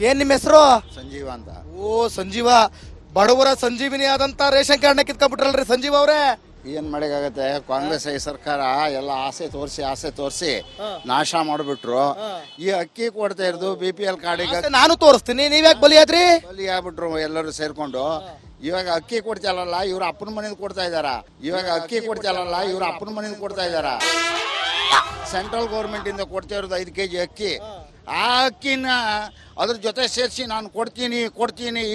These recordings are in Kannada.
ಏನ್ ನಿಮ್ಮ ಹೆಸರು? ಸಂಜೀವ ಅಂತ. ಓ ಸಂಜೀವ, ಬಡವರ ಸಂಜೀವಿನಿ ಆದಂತ ರೇಷನ್ ಕಾರ್ಡ್ನ ಕಿತ್ಕೊಂಡ್ಬಿಟ್ರಲ್ರಿ ಸಂಜೀವ ಅವ್ರೆ. ಏನ್ ಮಾಡಕ್ಕಾಗತ್ತೆ, ಕಾಂಗ್ರೆಸ್ ಈ ಸರ್ಕಾರ ಎಲ್ಲ ಆಸೆ ತೋರಿಸಿ ನಾಶ ಮಾಡ್ಬಿಟ್ರು. ಈ ಅಕ್ಕಿ ಕೊಡ್ತಾ ಇರೋದು BPL ಕಾರ್ಡಿಗೆ ನಾನು ತೋರಿಸ್ತೀನಿ, ನೀವ್ಯಾಕೆ ಬಲಿಯಾದ್ರಿ? ಬಲಿ ಆಗ್ಬಿಟ್ರು ಎಲ್ಲರೂ ಸೇರ್ಕೊಂಡು. ಇವಾಗ ಅಕ್ಕಿ ಕೊಡ್ತಾರಲ್ಲ, ಇವ್ರ ಅಪ್ಪನ ಮನೇಲಿ ಕೊಡ್ತಾ ಇದಾರ. ಸೆಂಟ್ರಲ್ ಗೌರ್ಮೆಂಟ್ ಇಂದ ಕೊಡ್ತಾ ಇರೋದು 5 kg ಅಕ್ಕಿ. ಆ ಅಕ್ಕಿನ ಅದ್ರ ಜೊತೆ ಸೇರಿಸಿ ನಾನು ಕೊಡ್ತೀನಿ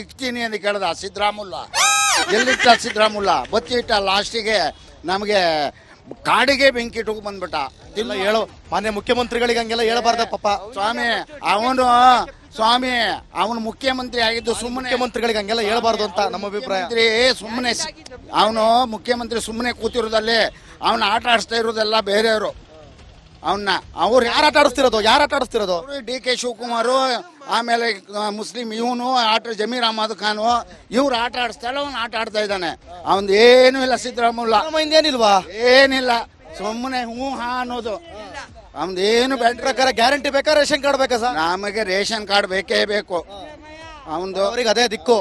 ಇಕ್ತೀನಿ ಅಂತ ಕೇಳ್ದ ಸಿದ್ದರಾಮುಲ್ಲ. ಎಲ್ಲಿಟ್ಟ ಸಿದ್ದರಾಮುಲ್ಲ ಬತ್ತಿ ಇಟ್ಟ. ಲಾಸ್ಟಿಗೆ ನಮಗೆ ಕಾಡಿಗೆ ಬೆಂಕಿ ಇಟ್ಟು ಬಂದ್ಬಿಟ್ಟ. ಇಲ್ಲ ಹೇಳು, ಮಾನ್ಯ ಮುಖ್ಯಮಂತ್ರಿಗಳಿಗೆ ಹಂಗೆಲ್ಲ ಹೇಳಬಾರ್ದ ಪಾಪ. ಸ್ವಾಮಿ ಅವನು ಮುಖ್ಯಮಂತ್ರಿ ಆಗಿದ್ದು ಸುಮ್ಮನೆ. ಮುಖ್ಯಮಂತ್ರಿಗಳಿಗೆ ಹಂಗೆಲ್ಲ ಹೇಳಬಾರ್ದು ಅಂತ ನಮ್ಮ ಅಭಿಪ್ರಾಯ. ಸುಮ್ಮನೆ ಅವನು ಮುಖ್ಯಮಂತ್ರಿ ಸುಮ್ಮನೆ ಕೂತಿರೋದಲ್ಲಿ ಅವನ ಆಟ ಆಡಿಸ್ತಾ ಇರೋದೆಲ್ಲ ಬೇರೆಯವರು. ಅವ್ರು ಯಾರು ಆಟ ಆಡಿಸ್ತಿರೋದು? DK ಶಿವಕುಮಾರ್, ಆಮೇಲೆ ಮುಸ್ಲಿಂ ಇವನು ಜಮೀರ್ ಅಹಮದ್ ಖಾನ್, ಇವ್ರು ಆಟ ಆಡಿಸ್ತಾಳೆ, ಅವ್ನು ಆಟ ಆಡ್ತಾ ಇದ್ದಾನೆ. ಅವನ್ ಏನು ಇಲ್ಲ. ಸಿದ್ದರಾಮುಲ್ಲ ಏನಿಲ್ವಾ? ಏನಿಲ್ಲ, ಸುಮ್ಮನೆ ಹ್ಞೂ ಹಾ ಅನ್ನೋದು. ಅವನದೇನು ಬೇಡ. ಪ್ರಕಾರ ಗ್ಯಾರಂಟಿ ಬೇಕಾ, ರೇಷನ್ ಕಾರ್ಡ್ ಬೇಕಾ ಸರ್? ನಮಗೆ ರೇಷನ್ ಕಾರ್ಡ್ ಬೇಕೇ ಬೇಕು. ಅವನದು ಅವ್ರಿಗೆ ಅದೇ ದಿಕ್ಕು.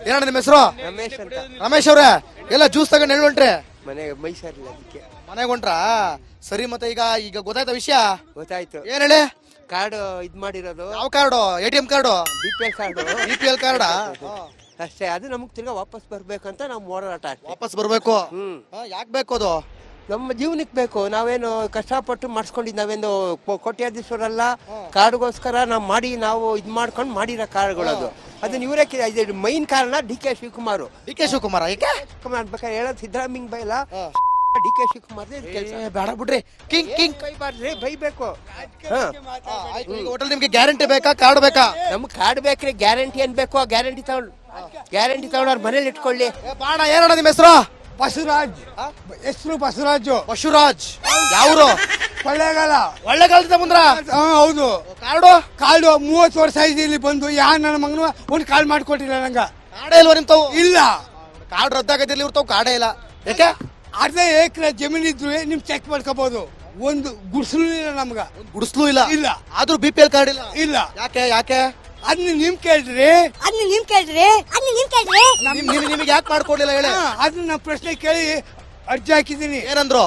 ಏನಣ್ಣ ನಿಮ್ಮ ಹೆಸರು? ರಮೇಶ್ ಅಂತ. ರಮೇಶ್ ಅವ್ರೆ, ಎಲ್ಲ ಜ್ಯೂಸ್ ತಗೊಂಡು ಹೇಳ್ಕೊಂಡ್ರೆ ಮನೆಗೆ ಮೈಸೂರಿಲ್ಲ, ಅದಕ್ಕೆ ಮನೆಗೆ ಹೊಂಟ್ರಾ? ಸರಿ, ಮತ್ತೆ ಈಗ ಗೊತ್ತಾಯ್ತ ವಿಷಯ? ಗೊತ್ತಾಯ್ತು. ಏನ್ ಹೇಳಿ? ಕಾರ್ಡ್ ಇದ್ ಮಾಡಿರೋದು ಯಾವ card? ATM card? BPL card card ಅಷ್ಟೇ. ಅದು ನಮಗ್ ತಿರ್ಗಾ ವಾಪಸ್ ಬರ್ಬೇಕಂತ ನಾವು ಹೋರಾಟ ಅಷ್ಟೇ. ವಾಪಸ್ ಬರ್ಬೇಕು. ಯಾಕೆ ಬೇಕು ಅದು? ನಮ್ಮ ಜೀವನಕ್ಕೆ ಬೇಕು. ನಾವೇನು ಕಷ್ಟಪಟ್ಟು ಮಾಡಿಸ್ಕೊಂಡಿದ್ದು, ನಾವೇನು ಕೋಟ್ಯಾಧೀಶ್ವರಲ್ಲ. ಕಾರ್ಡ್ಗೋಸ್ಕರ ನಾವು ಇದ್ ಮಾಡ್ಕೊಂಡು ಮಾಡಿರೋ ಕಾರ್ಡ್ಗಳದು. ಅದನ್ನ ಇವರೇ ಮೈನ್ ಕಾರಣ DK ಶಿವಕುಮಾರ್. ಯಾಕೆ ಬೇಕಾದ್ರೆ ಹೇಳೋದು ಸಿದ್ದರಾಮಯ್ಯ ಬೈಲ, DK ಶಿವಕುಮಾರ್ ಬೇಡ ಬಿಡ್ರಿ. ಕಿಂಗ್ ಬೈಬಾರ್ದ್ರಿ, ಬೈಬೇಕು. ಹೋಟೆಲ್ ನಿಮ್ಗೆ ಗ್ಯಾರಂಟಿ ಬೇಕಾ, ಕಾರ್ಡ್ ಬೇಕಾ? ನಮ್ಗೆ ಕಾರ್ಡ್ ಬೇಕ್ರಿ. ಗ್ಯಾರಂಟಿ ಏನ್ ಬೇಕು, ಗ್ಯಾರಂಟಿ ತಗೊಂಡು ಅವ್ರ ಮನೇಲಿ ಇಟ್ಕೊಳ್ಳಿ. ಬಾಣ, ಏನಣ್ಣ ನಿಮ್ಮ ಹೆಸರು? ಬಸವರಾಜ್. ಹೆಸರು ಬಸವರಾಜ್. ಯಾವ್ರು? ಒಳ್ಳೆಗಾಲದ ಮುಂದ್ರ? ಹೌದು. ಕಾರ್ಡು 30 ವರ್ಷ ಆಯ್ತು ಇಲ್ಲಿ ಬಂದು. ನನ್ನ ಮಗನು ಒಂದು ಕಾರ್ಡ್ ಮಾಡ್ಕೊಟ್ಟಿಲ್ಲ ನಂಗ. ಕಾರ್ಡೇ ಇಲ್ವ ನಿಂತವು? ಇಲ್ಲ, ಕಾರ್ಡ್ ರದ್ದಾಗೈತಿರ್ಲಿ, ಇರ್ತಾವ ಕಾರ್ಡೇ ಇಲ್ಲ. ಯಾಕೆ? ಅರ್ಧ ಎಕರೆ ಜಮೀನ್ ಇದ್ರು ನಿಮ್ ಚೆಕ್ ಮಾಡ್ಕೋಬಹುದು. ಒಂದು ಗುಡ್ಸಲು ಇಲ್ಲ ನಮ್ಗ. ಗುಡಿಸ್ಲು ಇಲ್ಲ. ಇಲ್ಲ. ಆದ್ರೂ BPL ಕಾರ್ಡ್ ಇಲ್ಲ. ಇಲ್ಲ. ಯಾಕೆ? ಅದನ್ನ ನಿಮ್ ಕೇಳ್ರಿ. ನಿಮಗೆ ಯಾಕೆ ಮಾಡ್ಕೊಡ್ಲಿಲ್ಲ ಹೇಳಿ? ಅದನ್ನ ನಾನು ಪ್ರಶ್ನೆ ಕೇಳಿ ಅರ್ಜಿ ಹಾಕಿದೀನಿ. ಏನಂದ್ರು?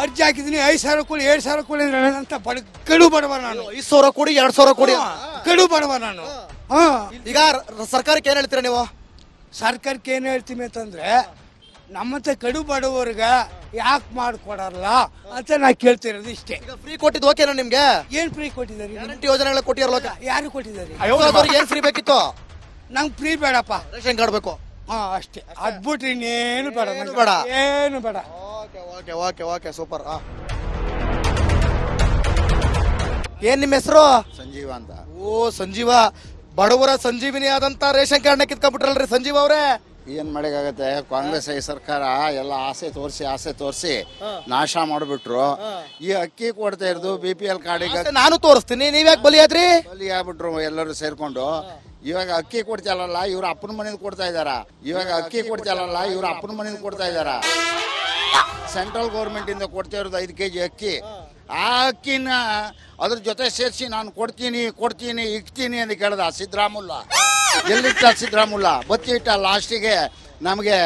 ಅರ್ಜಿ ಹಾಕಿದೀನಿ. 5,000 ಕೊಡಿ, 7,000 ಕೊಡಿ ಅಂತ ಕಡು ಬಡವ ನಾನು. 5,000 ಕೊಡಿ, 2,000 ಕೊಡಿ, ಕಡು ಬಡವ ನಾನು. ಈಗ ಸರ್ಕಾರಕ್ಕೆ ಏನ್ ಹೇಳ್ತೀರಾ ನೀವು? ಸರ್ಕಾರಕ್ಕೆ ಏನ್ ಹೇಳ್ತೀನಿ ಅಂತಂದ್ರೆ, ನಮ್ಮಂತ ಕಡು ಬಡವರ್ಗ ಯಾಕೆ ಮಾಡ್ಕೊಡಲ್ಲ ಅಂತ ನಾ ಕೇಳ್ತಿರೋದು ಇಷ್ಟೇ. ಫ್ರೀ ಕೊಟ್ಟಿದ್ದು ಓಕೆನಾ ನಿಮ್ಗೆ? ಏನ್ ಫ್ರೀ ಕೊಟ್ಟಿದ್ದಾರೆ? ಗ್ಯಾರಂಟಿ ಯೋಜನೆಗಳ ಕೊಟ್ಟಿರಲ್ಲ. ಯಾರು ಕೊಟ್ಟಿದ್ದಾರೆ? ಏನ್ ಫ್ರೀ ಬೇಕಿತ್ತು? ನಂಗೆ ಫ್ರೀ ಬೇಡಪ್ಪ, ರೇಷನ್ ಕಾರ್ಡ್ ಬೇಕು. ಅಷ್ಟೇ. ಅದ್ಬಿಟ್ರೆ ಇನ್ನೇನು ಬೇಡ. ಏನು ಬೇಡ. Okay super. ಏನ್ ನಿಮ್ಮ ಹೆಸರು? ಸಂಜೀವ ಅಂತ. ಓ ಸಂಜೀವ, ಬಡವರ ಸಂಜೀವಿನಿ ಆದಂತ ರೇಷನ್ ಕಾರ್ಡ್ನ ಕಿತ್ಕೊಂಡ್ಬಿಟ್ರಲ್ರಿ ಸಂಜೀವ ಅವ್ರೆ. ಏನ್ ಮಾಡಕ್ಕಾಗತ್ತೆ, ಕಾಂಗ್ರೆಸ್ ಈ ಸರ್ಕಾರ ಎಲ್ಲ ಆಸೆ ತೋರಿಸಿ ನಾಶ ಮಾಡ್ಬಿಟ್ರು. ಈ ಅಕ್ಕಿ ಕೊಡ್ತಾ ಇರೋದು BPL ಕಾರ್ಡಿಗೆ ನಾನು ತೋರಿಸ್ತೀನಿ, ನೀವ್ಯಾಕೆ ಬಲಿಯಾದ್ರಿ? ಬಲಿ ಆಗ್ಬಿಟ್ರು ಎಲ್ಲರೂ ಸೇರ್ಕೊಂಡು. ಇವಾಗ ಅಕ್ಕಿ ಕೊಡ್ತಾರಲ್ಲ, ಇವ್ರ ಅಪ್ಪನ ಮನೇಲಿ ಕೊಡ್ತಾ ಇದಾರ. ಸೆಂಟ್ರಲ್ ಗೌರ್ಮೆಂಟ್ ಇಂದ ಕೊಡ್ತಾ ಇರೋದು 5 kg ಅಕ್ಕಿ. ಆ ಅಕ್ಕಿನ ಅದ್ರ ಜೊತೆ ಸೇರಿಸಿ ನಾನು ಕೊಡ್ತೀನಿ ಇಕ್ತೀನಿ ಅಂತ ಕೇಳ್ದ ಸಿದ್ದರಾಮುಲ್ಲ. ಎಲ್ಲಿಟ್ಟ ಸಿದ್ದರಾಮುಲ್ಲ ಬತ್ತಿ ಇಟ್ಟ. ಲಾಸ್ಟಿಗೆ ನಮಗೆ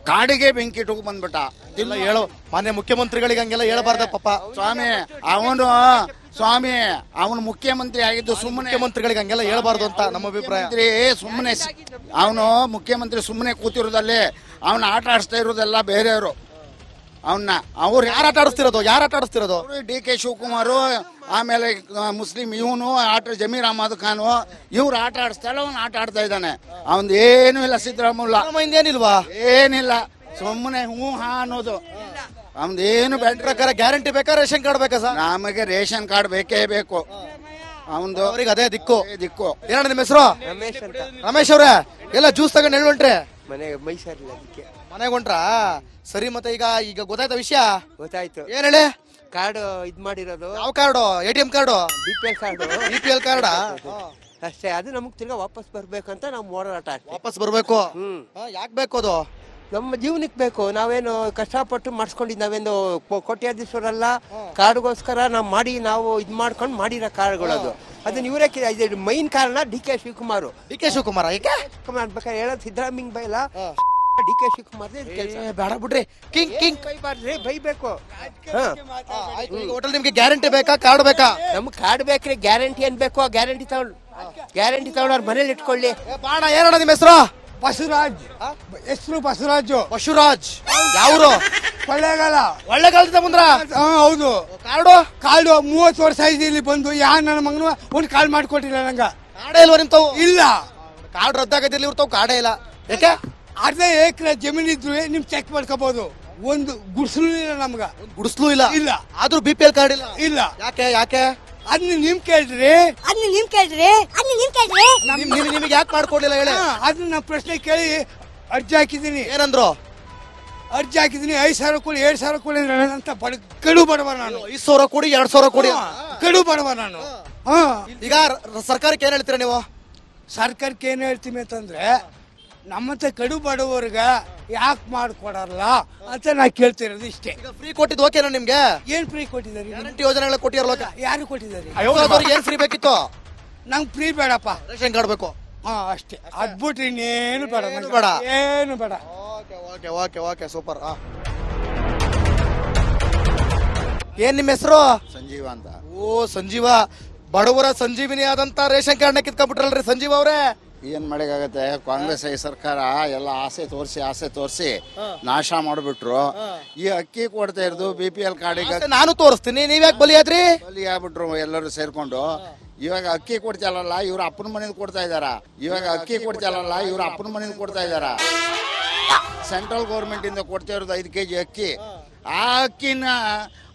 ಕಾಡಿಗೆ ಬೆಂಕಿ ಇಟ್ಟು ಬಂದ್ಬಿಟ್ಟ. ಇಲ್ಲ ಹೇಳು, ಮಾನ್ಯ ಮುಖ್ಯಮಂತ್ರಿಗಳಿಗೆ ಹಂಗೆಲ್ಲ ಹೇಳಬಾರ್ದ ಪಾಪ. ಅವನು ಮುಖ್ಯಮಂತ್ರಿ ಆಗಿದ್ದು ಸುಮ್ಮನೆ. ಮುಖ್ಯಮಂತ್ರಿಗಳಿಗೆ ಹಂಗೆಲ್ಲ ಹೇಳಬಾರ್ದು ಅಂತ ನಮ್ಮ ಅಭಿಪ್ರಾಯ. ಅವನು ಮುಖ್ಯಮಂತ್ರಿ ಸುಮ್ಮನೆ ಕೂತಿರೋದಲ್ಲಿ ಅವನ ಆಟ ಆಡಿಸ್ತಾ ಇರೋದೆಲ್ಲ ಬೇರೆಯವರು. ಅವ್ರು ಯಾರು ಆಟ ಆಡಿಸ್ತಿರೋದು? DK ಶಿವಕುಮಾರ್, ಆಮೇಲೆ ಮುಸ್ಲಿಂ ಇವನು ಜಮೀರ್ ಅಹಮದ್ ಖಾನ್, ಇವ್ರು ಆಟ ಆಡಿಸ್ತಾಳೆ, ಅವ್ನು ಆಟ ಆಡ್ತಾ ಇದ್ದಾನೆ. ಅವನದೇನು ಇಲ್ಲ. ಸಿದ್ದರಾಮುಲ್ಲ ಏನಿಲ್ವಾ? ಏನಿಲ್ಲ, ಸುಮ್ಮನೆ ಹ್ಞೂ ಹಾ ಅನ್ನೋದು. ಅವನದೇನು ಬೇಡ. ಪ್ರಕಾರ ಗ್ಯಾರಂಟಿ ಬೇಕಾ, ರೇಷನ್ ಕಾರ್ಡ್ ಬೇಕಾ ಸರ್? ನಮಗೆ ರೇಷನ್ ಕಾರ್ಡ್ ಬೇಕೇ ಬೇಕು. ಅವ್ರಿಗೆ ಅದೇ ದಿಕ್ಕು. ಏನಣ್ಣ ನಿಮ್ಮ ಹೆಸರು? ರಮೇಶ್ ಅಂತ. ರಮೇಶ್ ಅವ್ರೆ, ಎಲ್ಲ ಜ್ಯೂಸ್ ತಗೊಂಡು ಹೇಳ್ಕೊಂಡ್ರೆ ಮನೆಗೆ ಮೈಸೂರಿಲ್ಲ, ಅದಕ್ಕೆ ಮನೆಗೆ ಹೊಂಟ್ರಾ? ಸರಿ, ಮತ್ತೆ ಈಗ ಗೊತ್ತಾಯ್ತ ವಿಷಯ? ಗೊತ್ತಾಯ್ತು. ಏನ್ ಹೇಳಿ? ಕಾರ್ಡ್ ಇದ್ ಮಾಡಿರೋದು. ಯಾವ card? ATM card? BPL card ಅಷ್ಟೇ. ಅದು ನಮಗ್ ತಿರ್ಗಾ ವಾಪಸ್ ಬರ್ಬೇಕಂತ ನಾವು ಹೋರಾಟ ಅಷ್ಟೇ. ವಾಪಸ್ ಬರ್ಬೇಕು. ಯಾಕೆ ಬೇಕು ಅದು? ನಮ್ಮ ಜೀವನಕ್ಕೆ ಬೇಕು. ನಾವೇನು ಕಷ್ಟಪಟ್ಟು ಮಾಡಿಸ್ಕೊಂಡಿದ್ದು ನಾವೇನು ಕೋಟ್ಯಾಧೀಶ್ವರಲ್ಲ. ಕಾರ್ಡ್ಗೋಸ್ಕರ ನಾವು ಇದು ಮಾಡ್ಕೊಂಡು ಮಾಡಿರೋ ಕಾರ್ಡ್ಗಳದು. ಅದನ್ನ ಇವರೇ ಇದು ಮೈನ್ ಕಾರಣ D K Shivakumar. D K Shivakumar ಏಕೆ ಶಿವಕುಮಾರ್ ಬೇಕಾದ್ರೆ ಹೇಳೋದು ಸಿದ್ದರಾಮಯ್ಯ ಬೈಲ ಡಿ ಕೆ ಶಿವಕುಮಾರ್ ಬೇಡ ಬಿಡ್ರಿ ಕಿಂಗ್ ಕಿಂಗ್ ಬೈಬಾರ್ದ್ರಿ, ಬೈಬೇಕು. ಹೋಟೆಲ್ ನಿಮ್ಗೆ ಗ್ಯಾರಂಟಿ ಬೇಕಾ ಕಾರ್ಡ್ ಬೇಕಾ? ನಮ್ಗೆ ಕಾರ್ಡ್ ಬೇಕ್ರಿ, ಗ್ಯಾರಂಟಿ ಏನ್ ಬೇಕು ಆ ಗ್ಯಾರಂಟಿ ತಗೊಂಡು ಅವ್ರ ಮನೇಲಿ ಇಟ್ಕೊಳ್ಳಿ. ಬಾಣ ಏನಣ್ಣ ನಿಮ್ಮ ಹೆಸರು? ಬಸವರಾಜ್, ಹೆಸರು ಬಸವರಾಜು. ಬಸವರಾಜ್ ಯಾವ್ರು? ಕೊಳ್ಳೇಗಾಲ. ಒಳ್ಳೆಗಾಲದ ಮುಂದ್ರ ಹೌದು. ಕಾರ್ಡು ಕಾಲ್ಡು 30 ವರ್ಷ ಆಯ್ತು ಇಲ್ಲಿ ಬಂದು. ನನ್ನ ಮಗನು ಒಂದು ಕಾಲ್ ಮಾಡ್ಕೊಟ್ಟಿಲ್ಲ ನಂಗ. ಕಾಡೇ ಇಲ್ವ ನಿಮ್ತಾವು? ಇಲ್ಲ, ಕಾರ್ಡ್ ರದ್ದಾಗದಿರ್ಲಿ ಇರ್ತಾವ, ಕಾಡೇ ಇಲ್ಲ. ಯಾಕೆ? ಅರ್ಧ ಎಕರೆ ಜಮೀನ್ ಇದ್ರು ನಿಮ್ ಚೆಕ್ ಮಾಡ್ಕೋಬಹುದು. ಒಂದು ಗುಡ್ಸಲು ಇಲ್ಲ ನಮ್ಗ, ಗುಡಿಸ್ಲು ಇಲ್ಲ. ಇಲ್ಲ. ಆದ್ರೂ BPL ಕಾರ್ಡ್ ಇಲ್ಲ. ಇಲ್ಲ. ಯಾಕೆ ಯಾಕೆ? ಅದನ್ನ ನಿಮ್ ಕೇಳ್ರಿ, ನಿಮಗೆ ಯಾಕೆ ಮಾಡ್ಕೊಡ್ಲಿಲ್ಲ ಹೇಳಿ? ಅದನ್ನ ನಾ ಪ್ರಶ್ನೆ ಕೇಳಿ ಅರ್ಜಿ ಹಾಕಿದೀನಿ. ಏನಂದ್ರು? ಅರ್ಜಿ ಹಾಕಿದೀನಿ. 5,000 ಕೊಡಿ, 7,000 ಕೊಡಿ ಅಂತ ಕಡು ಬಡವ ನಾನು. 5,000 ಕೊಡಿ, 2,000 ಕೊಡಿ. ಕಡು ಬಡವ ನಾನು. ಈಗ ಸರ್ಕಾರಕ್ಕೆ ಏನ್ ಹೇಳ್ತೀರಾ ನೀವು? ಸರ್ಕಾರಕ್ಕೆ ಏನ್ ಹೇಳ್ತೀನಿ ಅಂತಂದ್ರೆ, ನಮ್ಮಂತ ಕಡು ಬಡವರ್ಗ ಯಾಕೆ ಮಾಡ್ಕೊಡಲ್ಲ ಅಂತ ನಾ ಕೇಳ್ತಿರೋದು ಇಷ್ಟೇ. ಈಗ ಫ್ರೀ ಕೊಟ್ಟಿದ್ದು ಓಕೆನಾ ನಿಮ್ಗೆ? ಏನ್ ಫ್ರೀ ಕೊಟ್ಟಿದ್ದಾರೆ? ಗ್ಯಾರಂಟಿ ಯೋಜನೆಗಳ ಕೊಟ್ಟಿರಲ್ಲ. ಯಾರು ಕೊಟ್ಟಿದ್ದಾರೆ? ಏನ್ ಫ್ರೀ ಬೇಕಿತ್ತು? ನಂಗೆ ಫ್ರೀ ಬೇಡಪ್ಪ, ರೇಷನ್ ಕಾರ್ಡ್ ಬೇಕು ಅಷ್ಟೇ. ಅದ್ಬಿಟ್ರಿ ಇನ್ನೇನು ಬೇಡ, ಏನು ಬೇಡ. ಏನು ಬೇಡ. Okay okay okay super. ಏನ್ ನಿಮ್ಮ ಹೆಸರು? ಸಂಜೀವ ಅಂತ. ಓ ಸಂಜೀವ, ಬಡವರ ಸಂಜೀವಿನಿ ಆದಂತ ರೇಷನ್ ಕಾರ್ಡ್ನ ಕಿತ್ಕೊಂಡ್ಬಿಟ್ರಲ್ರಿ ಸಂಜೀವ ಅವ್ರೆ. ಏನ್ ಮಾಡಕ್ಕಾಗತ್ತೆ? ಕಾಂಗ್ರೆಸ್ ಸರ್ಕಾರ ಎಲ್ಲ ಆಸೆ ತೋರಿಸಿ ನಾಶ ಮಾಡಿಬಿಟ್ರು. ಈ ಅಕ್ಕಿ ಕೊಡ್ತಾ ಇರೋದು BPL ಕಾರ್ಡಿಗೆ ನಾನು ತೋರಿಸ್ತೀನಿ, ನೀವ್ಯಾಕೆ ಬಲಿಯಾದ್ರಿ? ಬಲಿ ಆಗ್ಬಿಟ್ರು ಎಲ್ಲರೂ ಸೇರ್ಕೊಂಡು. ಇವಾಗ ಅಕ್ಕಿ ಕೊಡ್ತಾರಲ್ಲ, ಇವ್ರ ಅಪ್ಪನ ಮನೇಲಿ ಕೊಡ್ತಾ ಇದಾರ. ಸೆಂಟ್ರಲ್ ಗೌರ್ಮೆಂಟ್ ಇಂದ ಕೊಡ್ತಾ ಇರೋದು 5 kg ಅಕ್ಕಿ. ಆ ಅಕ್ಕಿನ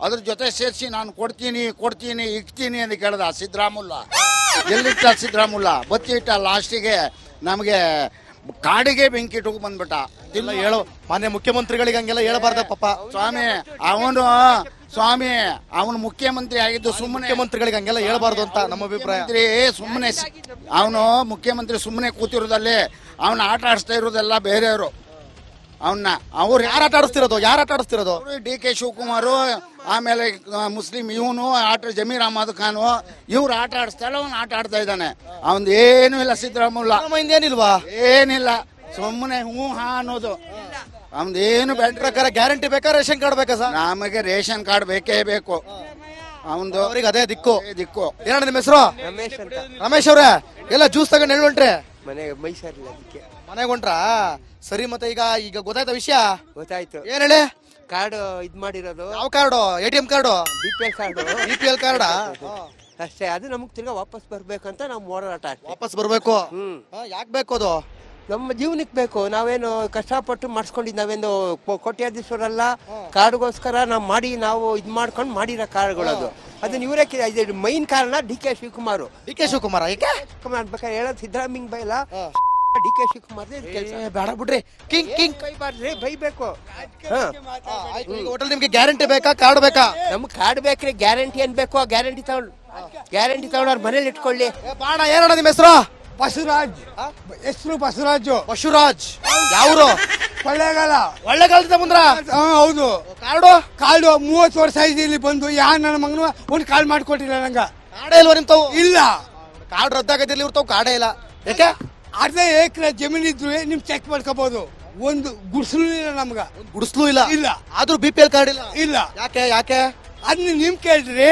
ಅದ್ರ ಜೊತೆ ಸೇರಿಸಿ ನಾನು ಕೊಡ್ತೀನಿ ಇಕ್ತೀನಿ ಅಂತ ಕೇಳ್ದ ಸಿದ್ದರಾಮುಲ್ಲ. ಎಲ್ಲಿಟ್ಟ ಸಿದ್ದರಾಮುಲ್ಲ? ಬತ್ತಿಟ್ಟ. ಲಾಸ್ಟಿಗೆ ನಮಗೆ ಕಾಡಿಗೆ ಬೆಂಕಿ ಇಟ್ಟು ಬಂದ್ಬಿಟ್ಟ. ಇಲ್ಲ ಹೇಳು, ಮಾನ್ಯ ಮುಖ್ಯಮಂತ್ರಿಗಳಿಗೆ ಹಂಗೆಲ್ಲ ಹೇಳಬಾರ್ದ ಪಾಪ. ಸ್ವಾಮಿ ಅವನು ಮುಖ್ಯಮಂತ್ರಿ ಆಗಿದ್ದು ಸುಮ್ಮನೆ. ಮುಖ್ಯಮಂತ್ರಿಗಳಿಗೆ ಹಂಗೆಲ್ಲ ಹೇಳಬಾರ್ದು ಅಂತ ನಮ್ಮ ಅಭಿಪ್ರಾಯ. ಸುಮ್ಮನೆ ಅವನು ಮುಖ್ಯಮಂತ್ರಿ ಸುಮ್ಮನೆ ಕೂತಿರೋದಲ್ಲಿ ಅವನ ಆಟ ಆಡಿಸ್ತಾ ಇರೋದೆಲ್ಲ ಬೇರೆಯವರು. ಅವ್ರು ಯಾರು ಆಟ ಆಡಿಸ್ತಿರೋದು? ಡಿ ಕೆ ಶಿವಕುಮಾರ್, ಆಮೇಲೆ ಮುಸ್ಲಿಂ ಇವನು ಜಮೀರ್ ಅಹಮದ್ ಖಾನ್, ಇವ್ರು ಆಟ ಆಡಿಸ್ತಾಳೆ, ಅವ್ನು ಆಟ ಆಡ್ತಾ ಇದ್ದಾನೆ. ಅವನ್ ಏನು ಇಲ್ಲ. ಸಿದ್ದರಾಮುಲ್ಲ ಏನಿಲ್ವಾ? ಏನಿಲ್ಲ, ಸುಮ್ಮನೆ ಹೂ ಹಾ ಅನ್ನೋದು. ಅವನ್ದೇನು ಬೇಡ. ಪ್ರಕಾರ ಗ್ಯಾರಂಟಿ ಬೇಕಾ ರೇಷನ್ ಕಾರ್ಡ್ ಬೇಕಾ ಸರ್? ನಮಗೆ ರೇಷನ್ ಕಾರ್ಡ್ ಬೇಕೇ ಬೇಕು. ಅವನದು ಅವ್ರಿಗೆ ಅದೇ ದಿಕ್ಕು. ಏನಣ್ಣ ನಿಮ್ಮ ಹೆಸರು? ರಮೇಶ್ ಅಂತ. ರಮೇಶ್ ಅವ್ರೆ, ಎಲ್ಲ ಜ್ಯೂಸ್ ತಗೊಂಡು ಹೇಳ್ಕೊಂಡ್ರೆ ಮನೆಗೆ ಮೈಸೂರಿಲ್ಲ, ಅದಕ್ಕೆ ಮನೆಗೆ ಹೊಂಟ್ರಾ? ಸರಿ, ಮತ್ತೆ ಈಗ ಗೊತ್ತಾಯ್ತಾ ವಿಷಯ? ಗೊತ್ತಾಯ್ತು. ಏನ್ ಹೇಳಿ? ಕಾರ್ಡ್ ಇದ್ ಮಾಡಿರೋದು ಯಾವ card? ATM card? BPL card. BPL card ಅಷ್ಟೇ. ಅದು ನಮಗ್ ತಿರ್ಗಾ ವಾಪಸ್ ಬರ್ಬೇಕಂತ ನಾವು ಹೋರಾಟ ಅಷ್ಟೇ. ವಾಪಸ್ ಬರ್ಬೇಕು. ಯಾಕೆ ಬೇಕು ಅದು? ನಮ್ಮ ಜೀವನಕ್ಕೆ ಬೇಕು. ನಾವೇನು ಕಷ್ಟಪಟ್ಟು ಮಾಡಿಸ್ಕೊಂಡಿದ್ದು ನಾವೇನು ಕೋಟ್ಯಾಧೀಶ್ವರಲ್ಲ. ಕಾರ್ಡ್ಗೋಸ್ಕರ ನಾವು ಇದು ಮಾಡ್ಕೊಂಡು ಮಾಡಿರೋ ಕಾರ್ಡ್ಗಳದು. ಅದನ್ನ ಇವರೇ ಇದು ಮೈನ್ ಕಾರಣ D K Shivakumar. D K Shivakumar ಏಕೆ? ಶಿವಕುಮಾರ್ ಬೇಕಾದ್ರೆ ಹೇಳೋದು ಸಿದ್ದರಾಮಯ್ಯ ಬೈಲ ಡಿ ಕೆ ಶಿವಕುಮಾರ್ ಬೇಡ ಬಿಡ್ರಿ, ಕಿಂಗ್ ಕಿಂಗ್ ಬೈಬಾರ್ದ್ರಿ, ಬೈಬೇಕು. ಹೋಟೆಲ್ ನಿಮ್ಗೆ ಗ್ಯಾರಂಟಿ ಬೇಕಾ ಕಾರ್ಡ್ ಬೇಕಾ? ನಮ್ಗೆ ಕಾರ್ಡ್ ಬೇಕ್ರಿ, ಗ್ಯಾರಂಟಿ ಏನ್ ಬೇಕು ಆ ಗ್ಯಾರಂಟಿ ತಗೊಂಡು ಅವ್ರ ಮನೇಲಿ ಇಟ್ಕೊಳ್ಳಿ. ಬಾಣ ಏನಣ್ಣ ನಿಮ್ಮ ಹೆಸರು? ಬಸವರಾಜ್, ಹೆಸರು ಬಸವರಾಜು. ಬಸವರಾಜ್ ಯಾವ್ರು? ಕೊಳ್ಳೇಗಾಲ. ಒಳ್ಳೆಗಾಲದ ಮುಂದ್ರ ಹೌದು. ಕಾಲ್ಡು 30 ವರ್ಷ ಆಯ್ತು ಇಲ್ಲಿ ಬಂದು. ನನ್ನ ಮಗನು ಒಂದು ಕಾಲ್ ಮಾಡ್ಕೊಟ್ಟಿಲ್ಲ ನಂಗ. ಕಾಡೇ ಇಲ್ವ ನಿಮ್ತಾವು? ಇಲ್ಲ. ಕಾರ್ಡ್ ರದ್ದಾಗದಿರ್ಲಿ ಇರ್ತಾವ, ಕಾಡೇ ಇಲ್ಲ. ಯಾಕೆ? ಅರ್ಧ ಎಕರೆ ಜಮೀನ್ ಇದ್ರು ನಿಮ್ ಚೆಕ್ ಮಾಡ್ಕೋಬಹುದು. ಒಂದು ಗುಡ್ಸಲು ಇಲ್ಲ ನಮ್ಗ. ಗುಡಿಸ್ಲು ಇಲ್ಲ. ಇಲ್ಲ. ಆದ್ರೂ BPL ಕಾರ್ಡ್ ಇಲ್ಲ. ಇಲ್ಲ. ಯಾಕೆ ಯಾಕೆ? ಅದನ್ನ ನಿಮ್ ಕೇಳ್ರಿ,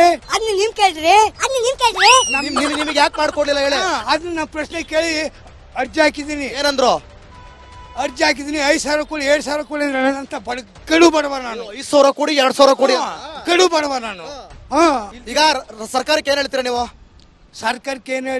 ನಿಮಗೆ ಯಾಕೆ ಮಾಡ್ಕೊಡ್ಲಿಲ್ಲ ಹೇಳಿ? ಅದನ್ನ ನಾ ಪ್ರಶ್ನೆ ಕೇಳಿ ಅರ್ಜಿ ಹಾಕಿದೀನಿ. ಏನಂದ್ರು? ಅರ್ಜಿ ಹಾಕಿದೀನಿ. 5,000 ಕೊಡಿ, 7,000 ಕೊಡಿ ಅಂತ ಕಡು ಬಡವ ನಾನು. 5,000 ಕೊಡಿ, 2,000 ಕೊಡಿ. ಕಡು ಬಡವ ನಾನು. ಈಗ ಸರ್ಕಾರಕ್ಕೆ ಏನ್ ಹೇಳ್ತೀರಾ ನೀವು? ಸರ್ಕಾರಕ್ಕೆ ಏನ್